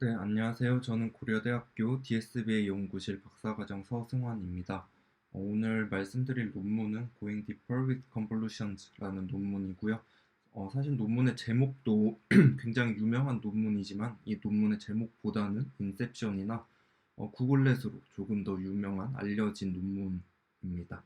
네, 안녕하세요. 저는 고려대학교 DSBA 연구실 박사과정 서승환입니다. 오늘 말씀드릴 논문은 Going Deeper with Convolutions라는 논문이고요. 사실 논문의 제목도 굉장히 유명한 논문이지만 이 논문의 제목보다는 인셉션이나 구글렛으로 조금 더 유명한 알려진 논문입니다.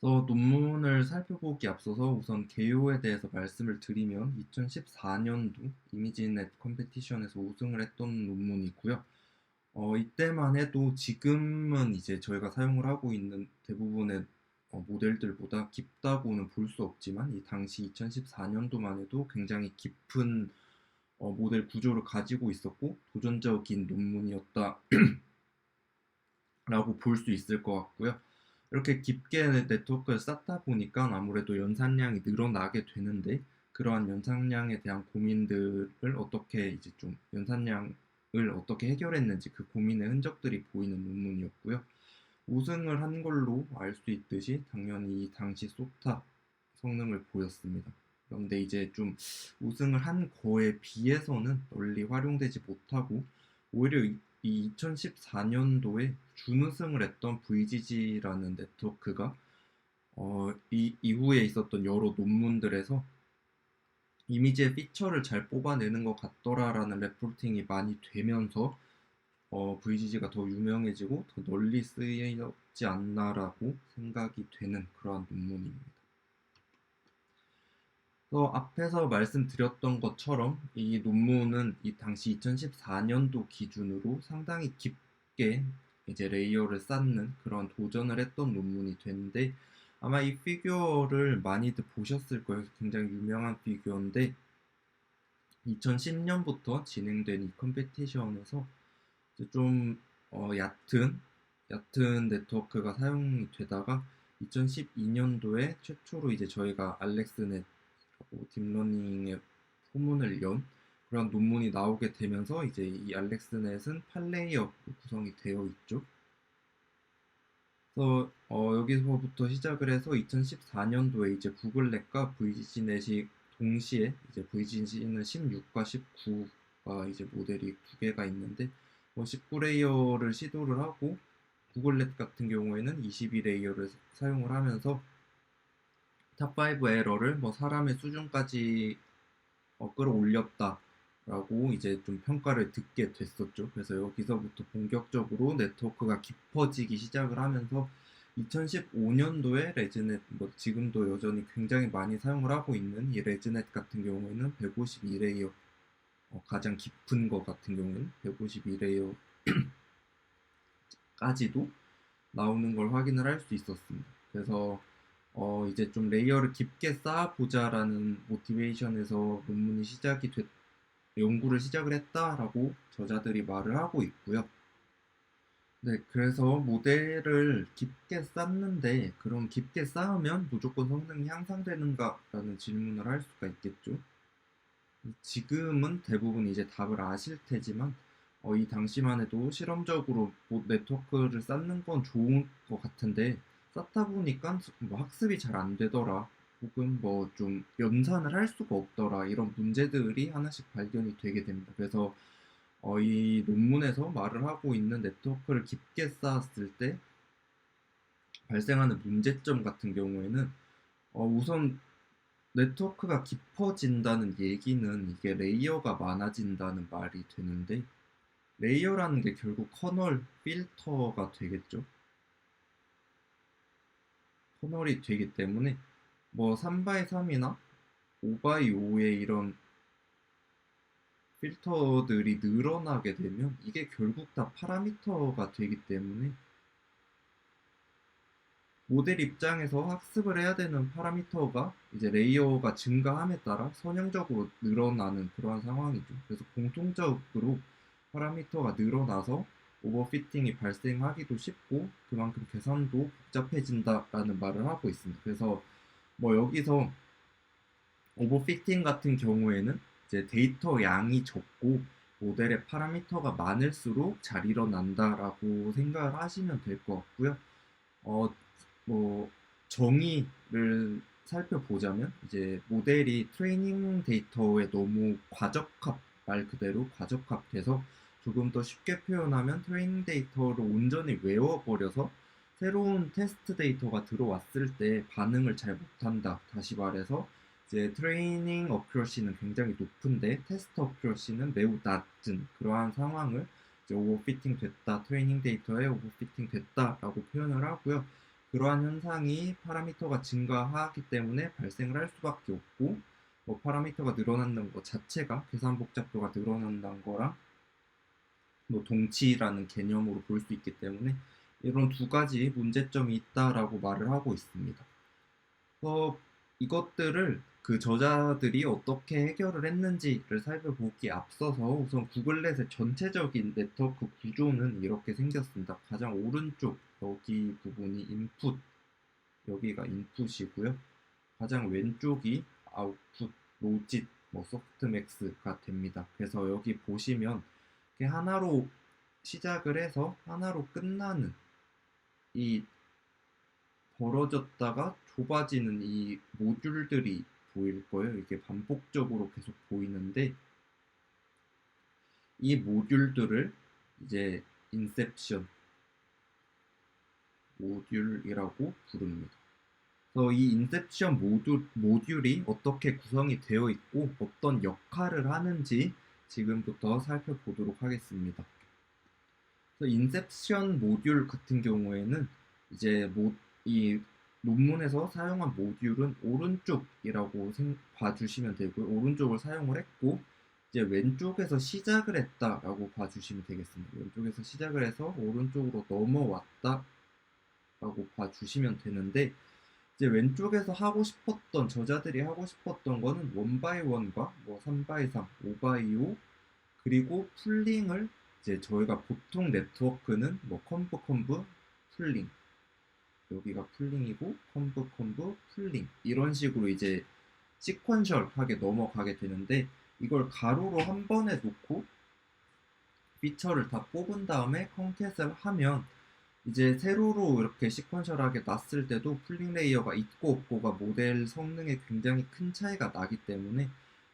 그래서 논문을 살펴보기 앞서서 우선 개요에 대해서 말씀을 드리면 2014년도 이미지넷 컴페티션에서 우승을 했던 논문이고요. 이때만 해도 지금은 이제 저희가 사용을 하고 있는 대부분의 모델들보다 깊다고는 볼 수 없지만 이 당시 2014년도만 해도 굉장히 깊은 모델 구조를 가지고 있었고 도전적인 논문이었다라고 볼 수 있을 것 같고요. 이렇게 깊게 네트워크를 쌓다 보니까 아무래도 연산량이 늘어나게 되는데 그러한 연산량에 대한 고민들을 어떻게 이제 좀 연산량을 어떻게 해결했는지 그 고민의 흔적들이 보이는 논문이었고요. 우승을 한 걸로 알 수 있듯이 당연히 이 당시 쏘타 성능을 보였습니다. 그런데 이제 좀 우승을 한 거에 비해서는 널리 활용되지 못하고 오히려 이 2014년도에 준우승을 했던 VGG라는 네트워크가 이 이후에 있었던 여러 논문들에서 이미지의 피처를 잘 뽑아내는 것 같더라라는 레포팅이 많이 되면서 VGG가 더 유명해지고 더 널리 쓰여지 않나라고 생각이 되는 그러한 논문입니다. 앞에서 말씀드렸던 것처럼 이 논문은 이 당시 2014년도 기준으로 상당히 깊게 이제 레이어를 쌓는 그런 도전을 했던 논문이 되는데 아마 이 피규어를 많이들 보셨을 거예요. 굉장히 유명한 피규어인데 2010년부터 진행된 이 컴페티션에서 좀 얕은 네트워크가 사용이 되다가 2012년도에 최초로 이제 저희가 알렉스넷 딥러닝의 포문을 연 그런 논문이 나오게 되면서 이제 이 알렉스넷은 8레이어로 구성이 되어 있죠. 그래서 여기서부터 시작을 해서 2014년도에 이제 구글넷과 VGC넷이 동시에 이제 VGC는 16과 19가 이제 모델이 두 개가 있는데 19레이어를 시도를 하고 구글넷 같은 경우에는 22레이어를 사용을 하면서 탑5 에러를 뭐 사람의 수준까지 끌어올렸다라고 이제 좀 평가를 듣게 됐었죠. 그래서 여기서부터 본격적으로 네트워크가 깊어지기 시작을 하면서 2015년도에 레즈넷, 뭐 지금도 여전히 굉장히 많이 사용을 하고 있는 이 레즈넷 같은 경우에는 152레이어, 가장 깊은 것 같은 경우는 152레이어까지도 나오는 걸 확인을 할 수 있었습니다. 그래서 이제 좀 레이어를 깊게 쌓아보자라는 모티베이션에서 논문이 연구를 시작을 했다라고 저자들이 말을 하고 있고요. 네, 그래서 모델을 깊게 쌓는데 그럼 깊게 쌓으면 무조건 성능이 향상되는가라는 질문을 할 수가 있겠죠. 지금은 대부분 이제 답을 아실 테지만 이 당시만 해도 실험적으로 네트워크를 쌓는 건 좋은 것 같은데 쌓다 보니까 뭐 학습이 잘 안 되더라 혹은 뭐 좀 연산을 할 수가 없더라 이런 문제들이 하나씩 발견이 되게 됩니다. 그래서 이 논문에서 말을 하고 있는 네트워크를 깊게 쌓았을 때 발생하는 문제점 같은 경우에는 우선 네트워크가 깊어진다는 얘기는 이게 레이어가 많아진다는 말이 되는데 레이어라는 게 결국 커널 필터가 되겠죠. 커널이 되기 때문에 뭐 3x3이나 5x5의 이런 필터들이 늘어나게 되면 이게 결국 다 파라미터가 되기 때문에 모델 입장에서 학습을 해야 되는 파라미터가 이제 레이어가 증가함에 따라 선형적으로 늘어나는 그러한 상황이죠. 그래서 공통적으로 파라미터가 늘어나서 오버피팅이 발생하기도 쉽고 그만큼 계산도 복잡해진다라는 말을 하고 있습니다. 그래서 뭐 여기서 오버피팅 같은 경우에는 이제 데이터 양이 적고 모델의 파라미터가 많을수록 잘 일어난다라고 생각을 하시면 될 것 같고요. 어, 뭐 정의를 살펴보자면 이제 모델이 트레이닝 데이터에 너무 과적합, 말 그대로 과적합돼서 조금 더 쉽게 표현하면 트레이닝 데이터를 온전히 외워버려서 새로운 테스트 데이터가 들어왔을 때 반응을 잘 못한다. 다시 말해서 이제 트레이닝 어큐러시는 굉장히 높은데 테스트 어큐러시는 매우 낮은 그러한 상황을 이제 오버피팅 됐다, 트레이닝 데이터에 오버피팅 됐다라고 표현을 하고요. 그러한 현상이 파라미터가 증가하기 때문에 발생을 할 수밖에 없고, 뭐 파라미터가 늘어난다는 것 자체가 계산 복잡도가 늘어난다는 거랑 뭐 동치라는 개념으로 볼 수 있기 때문에 이런 두 가지 문제점이 있다라고 말을 하고 있습니다. 이것들을 그 저자들이 어떻게 해결을 했는지를 살펴보기에 앞서서 우선 구글넷의 전체적인 네트워크 구조는 이렇게 생겼습니다. 가장 오른쪽 여기 부분이 인풋, 여기가 인풋이고요. 가장 왼쪽이 아웃풋, 로짓, 뭐 소프트맥스가 됩니다. 그래서 여기 보시면 하나로 시작을 해서 하나로 끝나는 이 벌어졌다가 좁아지는 이 모듈들이 보일 거예요. 이게 반복적으로 계속 보이는데 이 모듈들을 이제 인셉션 모듈이라고 부릅니다. 그래서 이 인셉션 모듈이 어떻게 구성이 되어 있고 어떤 역할을 하는지 지금부터 살펴보도록 하겠습니다. 그래서 인셉션 모듈 같은 경우에는 이제 이 논문에서 사용한 모듈은 오른쪽이라고 봐주시면 되고요. 오른쪽을 사용을 했고 이제 왼쪽에서 시작을 했다라고 봐주시면 되겠습니다. 왼쪽에서 시작을 해서 오른쪽으로 넘어왔다라고 봐주시면 되는데 이제 왼쪽에서 하고 싶었던 저자들이 하고 싶었던 거는 원바이원과 뭐 3x3, 5x5 그리고 풀링을 이제 저희가 보통 네트워크는 뭐 컴브 풀링 여기가 풀링이고 컴브 풀링 이런 식으로 이제 시퀀셜하게 넘어가게 되는데 이걸 가로로 한 번에 놓고 피처를 다 뽑은 다음에 컨캣을 하면 이제 세로로 이렇게 시퀀셜하게 놨을 때도 풀링 레이어가 있고 없고가 모델 성능에 굉장히 큰 차이가 나기 때문에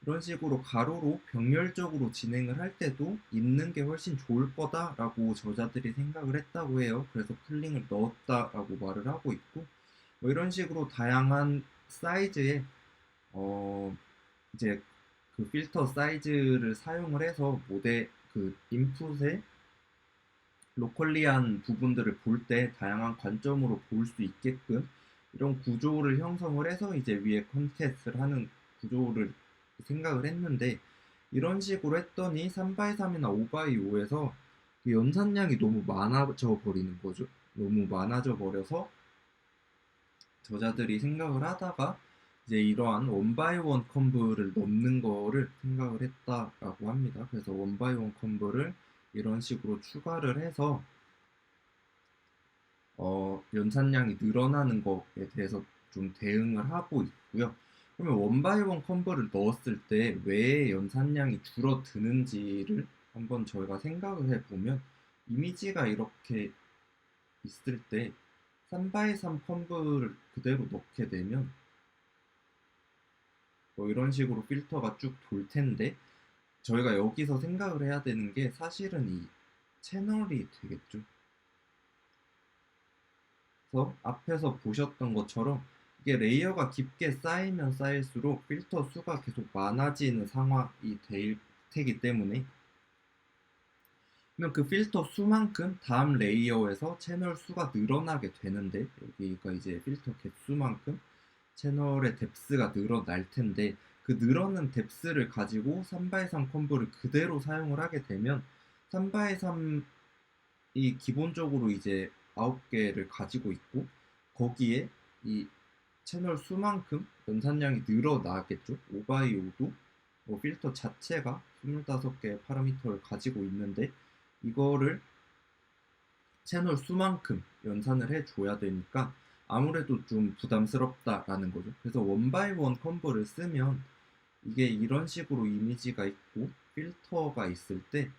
이런 식으로 가로로 병렬적으로 진행을 할 때도 있는 게 훨씬 좋을 거다라고 저자들이 생각을 했다고 해요. 그래서 풀링을 넣었다라고 말을 하고 있고 뭐 이런 식으로 다양한 사이즈의 이제 그 필터 사이즈를 사용을 해서 모델 그 인풋에 로컬리한 부분들을 볼 때 다양한 관점으로 볼 수 있게끔 이런 구조를 형성을 해서 이제 위에 컨캣을 하는 구조를 생각을 했는데 이런 식으로 했더니 3x3이나 5x5에서 그 연산량이 너무 많아져 버리는 거죠. 너무 많아져 버려서 저자들이 생각을 하다가 이제 이러한 원바이원 컴브를 넣는 거를 생각을 했다라고 합니다. 그래서 원바이원 컴브를 이런 식으로 추가를 해서 연산량이 늘어나는 것에 대해서 좀 대응을 하고 있고요. 그러면 원바이원 컴브를 넣었을 때 왜 연산량이 줄어드는지를 한번 저희가 생각을 해보면 이미지가 이렇게 있을 때 3x3 컴브를 그대로 넣게 되면 뭐 이런 식으로 필터가 쭉 돌 텐데 저희가 여기서 생각을 해야 되는 게 사실은 이 채널이 되겠죠. 그래서 앞에서 보셨던 것처럼 이게 레이어가 깊게 쌓이면 쌓일수록 필터 수가 계속 많아지는 상황이 될 테기 때문에 그러면 그 필터 수만큼 다음 레이어에서 채널 수가 늘어나게 되는데 여기가 이제 필터 개수만큼 채널의 뎁스가 늘어날 텐데 그 늘어난 뎁스를 가지고 3x3 컴보를 그대로 사용을 하게 되면 3x3이 기본적으로 이제 9개를 가지고 있고 거기에 이 채널 수만큼 연산량이 늘어나겠죠. 5x5도 뭐 필터 자체가 25개의 파라미터를 가지고 있는데 이거를 채널 수만큼 연산을 해줘야 되니까 아무래도 좀 부담스럽다라는 거죠. 그래서 원바이원 컴보를 쓰면 이게 이런 식으로 이미지가 있고 필터가 있을 때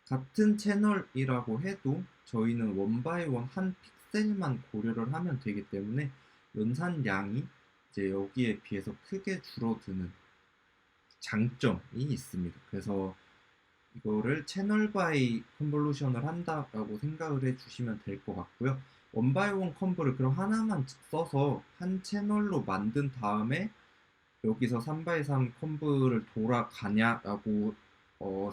같은 채널이라고 해도 저희는 원바이원 한 픽셀만 고려를 하면 되기 때문에 연산량이 이제 여기에 비해서 크게 줄어드는 장점이 있습니다. 그래서 이거를 채널 바이 컨볼루션을 한다라고 생각을 해주시면 될 것 같고요. 원바이원 컨브를 그럼 하나만 써서 한 채널로 만든 다음에 여기서 3x3 컨브를 돌아가냐라고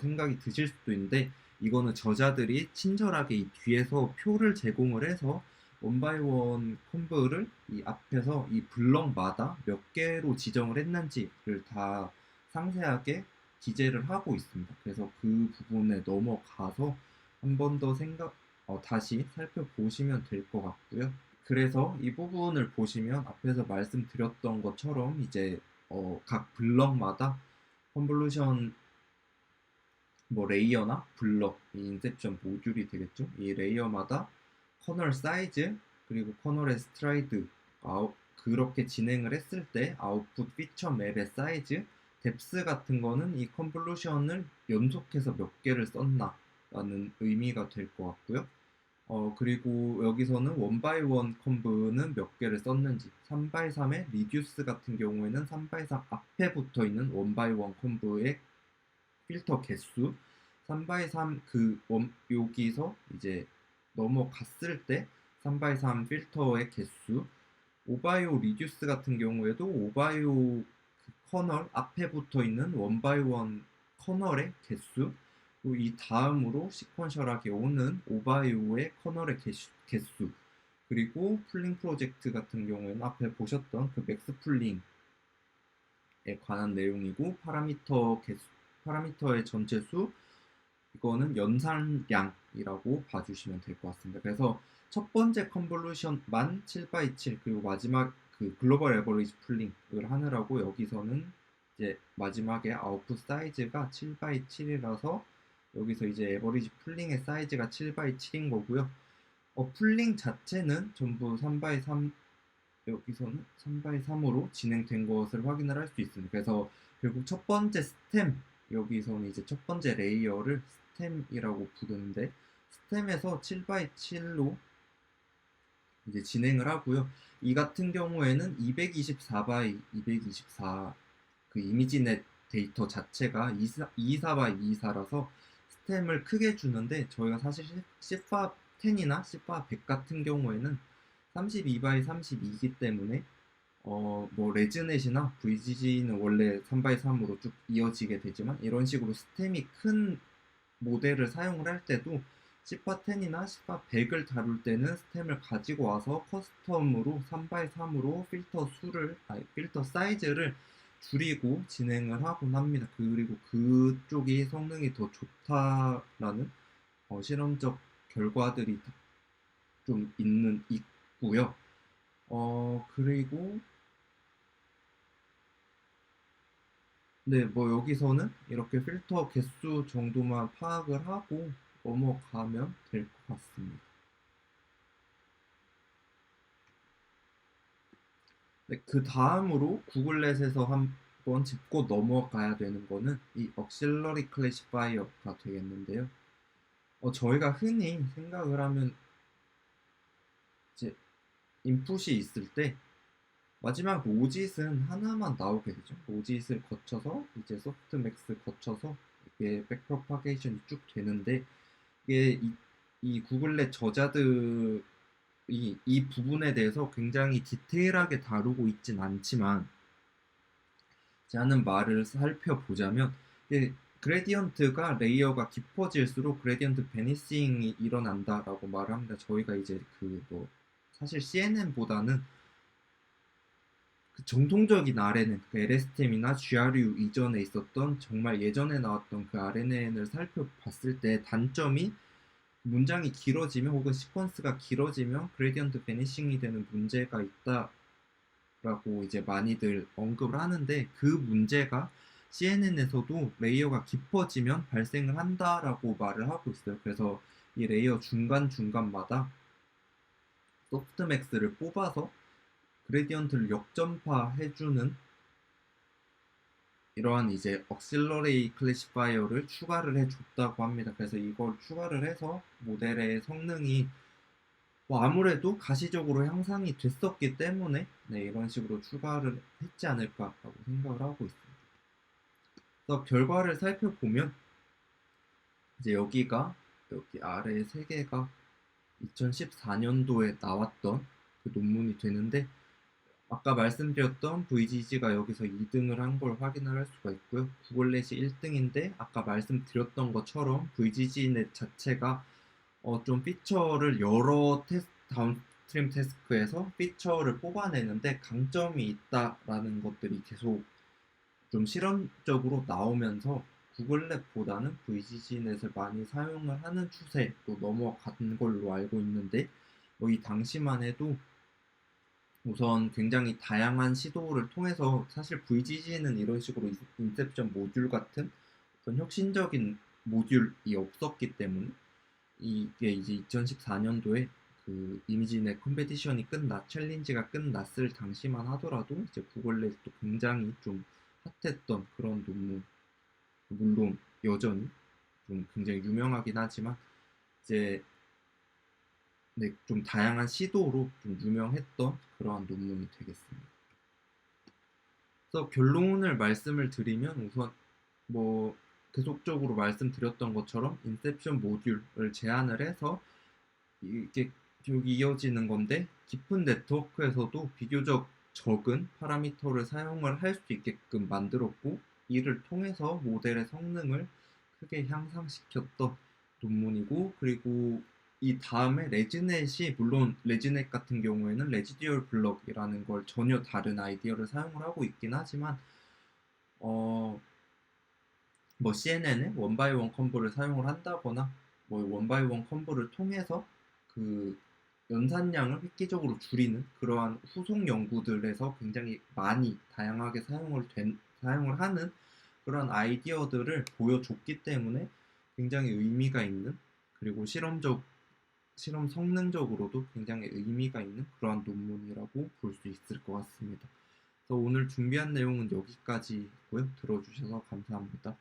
생각이 드실 수도 있는데, 이거는 저자들이 친절하게 이 뒤에서 표를 제공을 해서 원바이원 컨브를 이 앞에서 이 블럭마다 몇 개로 지정을 했는지를 다 상세하게 기재를 하고 있습니다. 그래서 그 부분에 넘어가서 한 번 더 다시 살펴보시면 될 것 같고요. 그래서 이 부분을 보시면 앞에서 말씀드렸던 것처럼 이제 각 블럭마다 컨볼루션 뭐 레이어나 블럭, 이 인셉션 모듈이 되겠죠. 이 레이어마다 커널 사이즈 그리고 커널의 스트라이드 그렇게 진행을 했을 때 아웃풋 피처 맵의 사이즈, 뎁스 같은 거는 이 컨볼루션을 연속해서 몇 개를 썼나 라는 의미가 될 것 같고요. 그리고 여기서는 원바이원 컨브는 몇 개를 썼는지, 3x3의 리듀스 같은 경우에는 3x3 앞에 붙어 있는 원바이원 컨브의 필터 개수, 3x3 여기서 이제 넘어갔을 때 3x3 필터의 개수, 오바이오 리듀스 같은 경우에도 오바이오 커널 앞에 붙어 있는 원바이원 커널의 개수, 그리고 이 다음으로 시퀀셜하게 오는 오바이오의 커널의 개수, 그리고 풀링 프로젝트 같은 경우에는 앞에 보셨던 그 맥스 풀링에 관한 내용이고, 파라미터의 전체 수, 이거는 연산량이라고 봐주시면 될 것 같습니다. 그래서 첫 번째 컨볼루션만 7x7, 그리고 마지막 그 글로벌 에버리지 풀링을 하느라고 여기서는 이제 마지막에 아웃풋 사이즈가 7x7이라서 여기서 이제 에버리지 풀링의 사이즈가 7x7인 거고요. 풀링 자체는 전부 3x3, 여기서는 3x3으로 진행된 것을 확인을 할 수 있습니다. 그래서 결국 첫 번째 스템, 여기서는 이제 첫 번째 레이어를 스템이라고 부르는데, 스템에서 7x7로 이제 진행을 하고요. 이 같은 경우에는 224x 224 그 이미지넷 데이터 자체가 224x224라서 스템을 크게 주는데, 저희가 사실 C#10이나 C#100 같은 경우에는 32x32이기 때문에 뭐 레즈넷이나 VGG는 원래 3x3으로 쭉 이어지게 되지만, 이런 식으로 스템이 큰 모델을 사용을 할 때도 C#10이나 C#100을 다룰 때는 스템을 가지고 와서 커스텀으로 3x3으로 필터 사이즈를 줄이고 진행을 하곤 합니다. 그리고 그쪽이 성능이 더 좋다라는 실험적 결과들이 좀 있고요. 그리고 네, 뭐 여기서는 이렇게 필터 개수 정도만 파악을 하고 넘어가면 될 것 같습니다. 네, 그 다음으로 구글렛에서 한번 짚고 넘어가야 되는 거는 이 억실러리 클래시파이어가 되겠는데요. 저희가 흔히 생각을 하면 이제 인풋이 있을 때 마지막 로짓은 하나만 나오게 되죠. 로짓을 거쳐서 이제 소프트맥스 거쳐서 이게 백프로파게이션이 쭉 되는데, 이게 이 구글렛 저자들이 이 부분에 대해서 굉장히 디테일하게 다루고 있진 않지만, 제 하는 말을 살펴보자면, 이게 그레디언트가 레이어가 깊어질수록 그레디언트 베니싱이 일어난다라고 말을 합니다. 저희가 이제 사실 CNN보다는 그 정통적인 RNN, 그 LSTM이나 GRU 이전에 있었던 정말 예전에 나왔던 그 RNN을 살펴봤을 때 단점이, 문장이 길어지면 혹은 시퀀스가 길어지면 그레디언트 베니싱이 되는 문제가 있다라고 이제 많이들 언급을 하는데, 그 문제가 CNN에서도 레이어가 깊어지면 발생을 한다라고 말을 하고 있어요. 그래서 이 레이어 중간중간마다 소프트맥스를 뽑아서 그레디언트를 역전파해주는 이러한 이제 억실러리 클래시파이어를 추가를 해줬다고 합니다. 그래서 이걸 추가를 해서 모델의 성능이 뭐 아무래도 가시적으로 향상이 됐었기 때문에 네, 이런 식으로 추가를 했지 않을까라고 생각을 하고 있습니다. 그래서 결과를 살펴보면 이제 여기 아래 세 개가 2014년도에 나왔던 그 논문이 되는데 아까 말씀드렸던 VGG가 여기서 2등을 한 걸 확인을 할 수가 있고요. 구글넷이 1등인데 아까 말씀드렸던 것처럼 VGG넷 자체가 좀 피처를 여러 다운스트림 태스크에서 피처를 뽑아내는데 강점이 있다라는 것들이 계속 좀 실험적으로 나오면서 구글랩보다는 VGG넷을 많이 사용을 하는 추세로 넘어간 걸로 알고 있는데 이 당시만 해도 우선 굉장히 다양한 시도를 통해서 사실 VGG는 이런 식으로 인셉션 모듈 같은 어떤 혁신적인 모듈이 없었기 때문에 이게 이제 2014년도에 그 이미지넷 컴페티션이 챌린지가 끝났을 당시만 하더라도 이제 구글넷도 굉장히 좀 핫했던 그런 논문, 물론 여전히 좀 굉장히 유명하긴 하지만 이제 네, 좀 다양한 시도로 좀 유명했던 그러한 논문이 되겠습니다. 그래서 결론을 말씀을 드리면 우선 뭐 계속적으로 말씀드렸던 것처럼 인셉션 모듈을 제안을 해서 이게 여기 이어지는 건데 깊은 네트워크에서도 비교적 적은 파라미터를 사용을 할 수 있게끔 만들었고 이를 통해서 모델의 성능을 크게 향상시켰던 논문이고 그리고 이 다음에 레지넷이 물론 레지넷 같은 경우에는 레지듀얼 블럭이라는 걸 전혀 다른 아이디어를 사용을 하고 있긴 하지만 뭐 CNN에 원바이원 컴보를 사용을 한다거나 뭐 원바이원 컴보를 통해서 그 연산량을 획기적으로 줄이는 그러한 후속 연구들에서 굉장히 많이 다양하게 사용을 하는 그런 아이디어들을 보여줬기 때문에 굉장히 의미가 있는 그리고 실험 성능적으로도 굉장히 의미가 있는 그러한 논문이라고 볼 수 있을 것 같습니다. 그래서 오늘 준비한 내용은 여기까지고요. 들어주셔서 감사합니다.